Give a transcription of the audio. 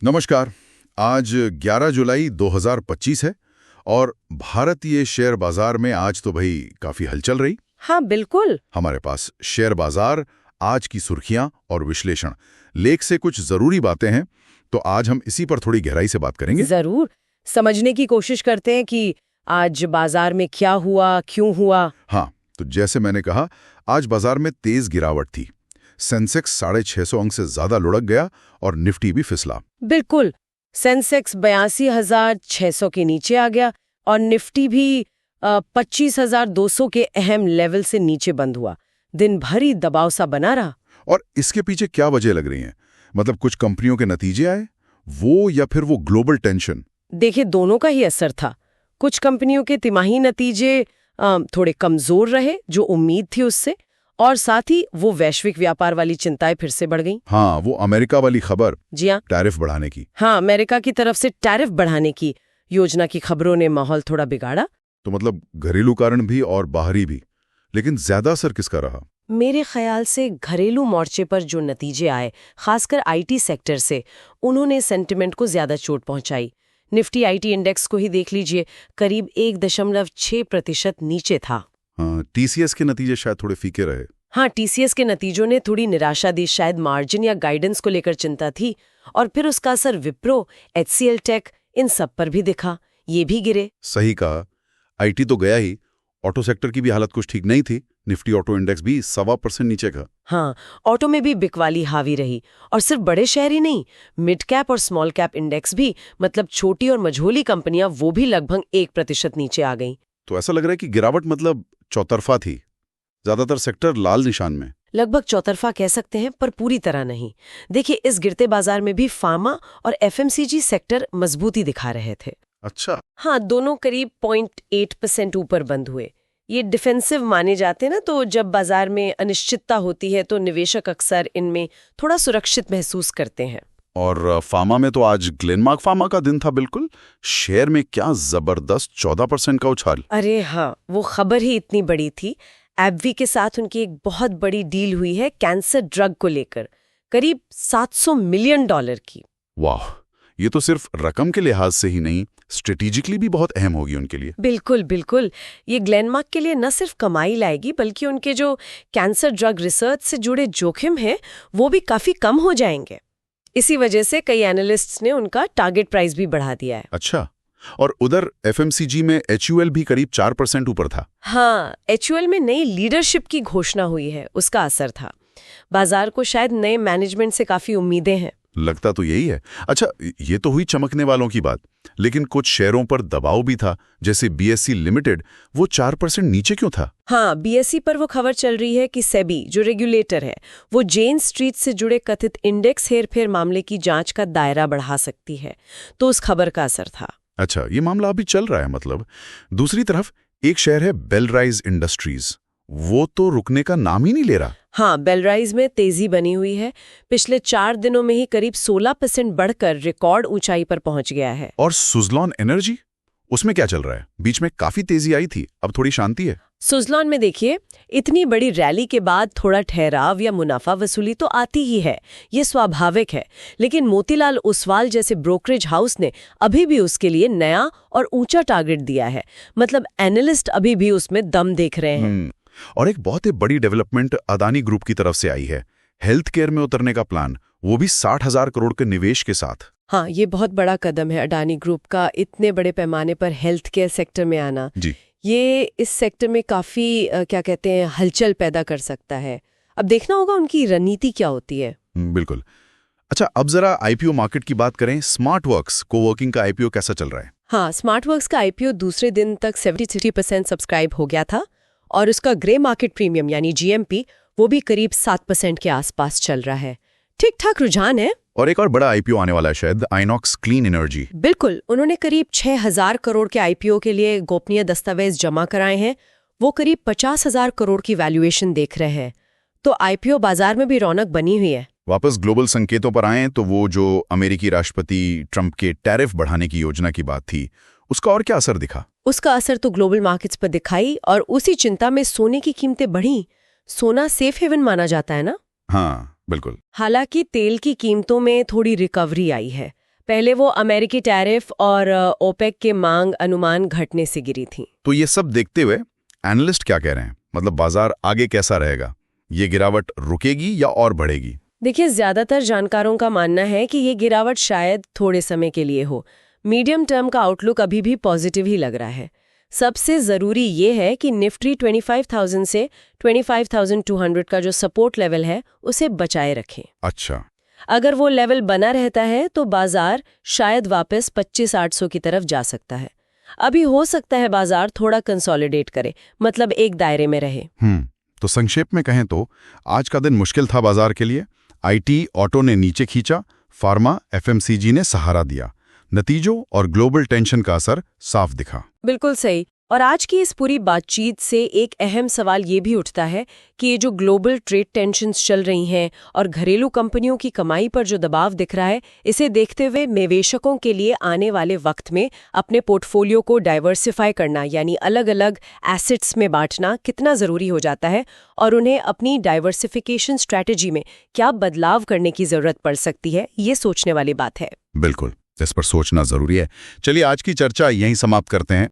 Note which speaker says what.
Speaker 1: नमस्कार। आज 11 जुलाई 2025 है और भारतीय शेयर बाजार में आज तो भाई काफी हलचल रही।
Speaker 2: हाँ बिल्कुल।
Speaker 1: हमारे पास शेयर बाजार, आज की सुर्खियां और विश्लेषण, लेख से कुछ जरूरी बातें हैं, तो आज हम इसी पर थोड़ी गहराई से बात करेंगे।
Speaker 2: जरूर समझने की कोशिश करते हैं कि आज बाजार में क्या हुआ, क्यों हुआ।
Speaker 1: हाँ, तो जैसे मैंने कहा, आज बाजार में तेज गिरावट थी। सेंसेक्स 650 अंक से ज्यादा लुढ़क गया और निफ्टी भी फिसला।
Speaker 2: बिल्कुल, सेंसेक्स 82,600 के नीचे आ गया और निफ्टी भी 25,200 के अहम लेवल से नीचे बंद हुआ। दिन भर ही दबाव सा बना रहा।
Speaker 1: और इसके पीछे क्या वजह लग रही है? मतलब कुछ कंपनियों के नतीजे आए, वो या फिर वो ग्लोबल टेंशन?
Speaker 2: देखिए, दोनों का ही असर था। कुछ कंपनियों के तिमाही नतीजे थोड़े कमजोर रहे, जो उम्मीद थी उससे, और साथ ही वो वैश्विक व्यापार वाली चिंताएं फिर से बढ़ गईं।
Speaker 1: हाँ, वो अमेरिका वाली खबर।
Speaker 2: जी हाँ,
Speaker 1: टैरिफ बढ़ाने की।
Speaker 2: हाँ, अमेरिका की तरफ से टैरिफ बढ़ाने की योजना की खबरों ने माहौल थोड़ा बिगाड़ा।
Speaker 1: तो मतलब घरेलू कारण भी और बाहरी भी, लेकिन ज्यादा असर किसका रहा?
Speaker 2: मेरे ख्याल से घरेलू मोर्चे पर जो नतीजे आए, खासकर आईटी सेक्टर से, उन्होंने सेंटिमेंट को ज्यादा चोट पहुंचाई। निफ्टी आईटी इंडेक्स को ही देख लीजिए, करीब 1.6% नीचे था।
Speaker 1: हाँ, टीसीएस के नतीजे शायद थोड़े फीके रहे।
Speaker 2: हाँ, टीसीएस के नतीजों ने थोड़ी निराशा दी, शायद मार्जिन या गाइडेंस को लेकर चिंता थी, और फिर उसका असर विप्रो, एचसीएल टेक, इन सब पर भी दिखा। ये भी गिरे।
Speaker 1: सही कहा, आईटी तो गया ही। ऑटो सेक्टर की भी हालत कुछ ठीक नहीं थी। निफ्टी ऑटो इंडेक्स भी 1.25% नीचे का।
Speaker 2: हाँ, ऑटो में भी बिकवाली हावी रही, और सिर्फ बड़े शहर ही नहीं, मिड कैप और स्मॉल कैप इंडेक्स भी, मतलब छोटी और मझोली कंपनियां, वो भी लगभग 1% नीचे आ गईं।
Speaker 1: तो ऐसा लग रहा है कि गिरावट मतलब चौतरफा थी, ज्यादातर सेक्टर लाल निशान में।
Speaker 2: लगभग चौतरफा कह सकते हैं, पर पूरी तरह नहीं। देखिए, इस गिरते बाजार में भी फार्मा और एफएमसीजी सेक्टर मजबूती दिखा रहे थे।
Speaker 1: अच्छा।
Speaker 2: हाँ, दोनों करीब 0.8% ऊपर बंद हुए। ये डिफेंसिव माने जाते हैं ना, तो जब बाजार में अनिश्चितता होती है तो निवेशक अक्सर इनमें थोड़ा सुरक्षित महसूस करते हैं।
Speaker 1: और फार्मा में तो आज ग्लेनमार्क फार्मा का दिन था। बिल्कुल, शेयर में क्या जबरदस्त 14% का उछाल।
Speaker 2: अरे हाँ, वो खबर ही इतनी बड़ी थी। एबवी के साथ उनकी एक बहुत बड़ी डील हुई है कैंसर ड्रग को लेकर, करीब $700 मिलियन की।
Speaker 1: वाह, ये तो सिर्फ रकम के लिहाज से ही नहीं, स्ट्रेटेजिकली भी बहुत अहम होगी उनके लिए।
Speaker 2: बिल्कुल बिल्कुल, ये ग्लेनमार्क के लिए न सिर्फ कमाई लाएगी, बल्कि उनके जो कैंसर ड्रग रिसर्च से जुड़े जोखिम हैं, वो भी काफी कम हो जाएंगे। इसी वजह से कई एनालिस्ट्स ने उनका टारगेट प्राइस भी बढ़ा दिया है।
Speaker 1: अच्छा, और उधर एफएमसीजी में एचयूएल भी करीब 4% ऊपर था।
Speaker 2: हाँ, एचयूएल में नई लीडरशिप की घोषणा हुई है, उसका असर था। बाजार को शायद नए मैनेजमेंट से काफी उम्मीदें हैं।
Speaker 1: लगता तो यही है। अच्छा, ये तो हुई चमकने वालों की बात, लेकिन कुछ शेयरों पर दबाव भी था, जैसे बीएसई लिमिटेड। वो 4% नीचे क्यों था?
Speaker 2: हाँ, बीएसई पर वो खबर चल रही है कि सेबी, जो रेगुलेटर है, वो जेन स्ट्रीट से जुड़े कथित इंडेक्स हेरफेर मामले की जांच का दायरा बढ़ा सकती है, तो उस खबर का असर था।
Speaker 1: अच्छा, ये मामला अभी चल रहा है मतलब। दूसरी तरफ एक शेयर है बेलराइज इंडस्ट्रीज, वो तो रुकने का नाम ही नहीं ले रहा।
Speaker 2: हाँ, बेलराइज में तेजी बनी हुई है। पिछले 4 दिनों में ही करीब 16% बढ़कर रिकॉर्ड ऊंचाई पर पहुंच गया है।
Speaker 1: और सुजलॉन एनर्जी, उसमें क्या चल रहा है? बीच में काफी तेजी आई थी, अब थोड़ी शांति है।
Speaker 2: सुजलॉन में देखिए, इतनी बड़ी रैली के बाद थोड़ा ठहराव या मुनाफा वसूली तो आती ही है, ये स्वाभाविक है। लेकिन मोतीलाल ओसवाल जैसे ब्रोकरेज हाउस ने अभी भी उसके लिए नया और ऊंचा टारगेट दिया है। मतलब एनालिस्ट अभी भी उसमें दम देख रहे हैं।
Speaker 1: और एक बहुत ही बड़ी डेवलपमेंट अदानी ग्रुप की तरफ से आई है, हेल्थ केयर में उतरने का प्लान, वो भी 60,000 करोड़ के निवेश के साथ।
Speaker 2: हाँ, ये बहुत बड़ा कदम है अडानी ग्रुप का, इतने बड़े पैमाने पर हेल्थ केयर सेक्टर में आना।
Speaker 1: जी,
Speaker 2: ये इस सेक्टर में काफी क्या कहते हैं, हलचल पैदा कर सकता है। अब देखना होगा उनकी रणनीति क्या होती है।
Speaker 1: बिल्कुल। अच्छा, अब जरा आईपीओ मार्केट की बात करें। स्मार्टवर्क्स कोवर्किंग का आईपीओ कैसा चल रहा है?
Speaker 2: हाँ, स्मार्टवर्क्स का आईपीओ दूसरे दिन तक 70% सब्सक्राइब हो गया था, और उसका ग्रे मार्केट प्रीमियम यानी जीएमपी वो भी करीब 7% के आसपास चल रहा है। ठीक ठाक रुझान है।
Speaker 1: और एक और बड़ा आईपीओ आने वाला है शायद, आइनॉक्स क्लीन एनर्जी।
Speaker 2: बिल्कुल, उन्होंने करीब 6,000 करोड़ के आईपीओ के लिए गोपनीय दस्तावेज जमा कराए हैं। वो करीब 50,000 करोड़ की वैल्यूएशन देख रहे हैं। तो आईपीओ बाजार में भी रौनक बनी हुई है।
Speaker 1: वापस ग्लोबल संकेतों पर आएं तो वो जो अमेरिकी राष्ट्रपति ट्रंप के टैरिफ बढ़ाने की योजना की बात थी, उसका और क्या असर दिखा?
Speaker 2: उसका असर तो ग्लोबल मार्केट्स पर दिखाई, और उसी चिंता में सोने की कीमतें बढ़ी। सोना सेफ हेवन माना जाता है ना।
Speaker 1: हाँ बिल्कुल।
Speaker 2: हालांकि तेल की कीमतों में थोड़ी रिकवरी आई है। पहले वो अमेरिकी टैरिफ और ओपेक के मांग अनुमान घटने से गिरी थी।
Speaker 1: तो ये सब देखते हुए एनालिस्ट क्या कह रहे हैं? मतलब बाजार आगे कैसा रहेगा? ये गिरावट रुकेगी या और बढ़ेगी?
Speaker 2: देखिए, ज्यादातर जानकारों का मानना है कि ये गिरावट शायद थोड़े समय के लिए हो। मीडियम टर्म का आउटलुक अभी भी पॉजिटिव ही लग रहा है। सबसे जरूरी ये है कि निफ्टी 25,000 से 25,200 का जो सपोर्ट लेवल है उसे बचाए रखें।
Speaker 1: अच्छा,
Speaker 2: अगर वो लेवल बना रहता है तो बाजार शायद वापस 25,800 की तरफ जा सकता है। अभी हो सकता है बाजार थोड़ा कंसोलिडेट करे, मतलब एक दायरे में रहे।
Speaker 1: तो संक्षेप में कहें तो आज का दिन मुश्किल था बाजार के लिए। आईटी, ऑटो ने नीचे खींचा, फार्मा, एफएमसीजी ने सहारा दिया। नतीजों और ग्लोबल टेंशन का असर साफ दिखा।
Speaker 2: बिल्कुल सही। और आज की इस पूरी बातचीत से एक अहम सवाल ये भी उठता है कि ये जो ग्लोबल ट्रेड टेंशन्स चल रही हैं और घरेलू कंपनियों की कमाई पर जो दबाव दिख रहा है, इसे देखते हुए निवेशकों के लिए आने वाले वक्त में अपने पोर्टफोलियो को डाइवर्सिफाई करना, यानी अलग अलग एसेट्स में बांटना कितना ज़रूरी हो जाता है और उन्हें अपनी डाइवर्सिफिकेशन स्ट्रैटेजी में क्या बदलाव करने की ज़रूरत पड़ सकती है, ये सोचने वाली बात है।
Speaker 1: बिल्कुल, इस पर सोचना जरूरी है। चलिए आज की चर्चा यहीं समाप्त करते हैं।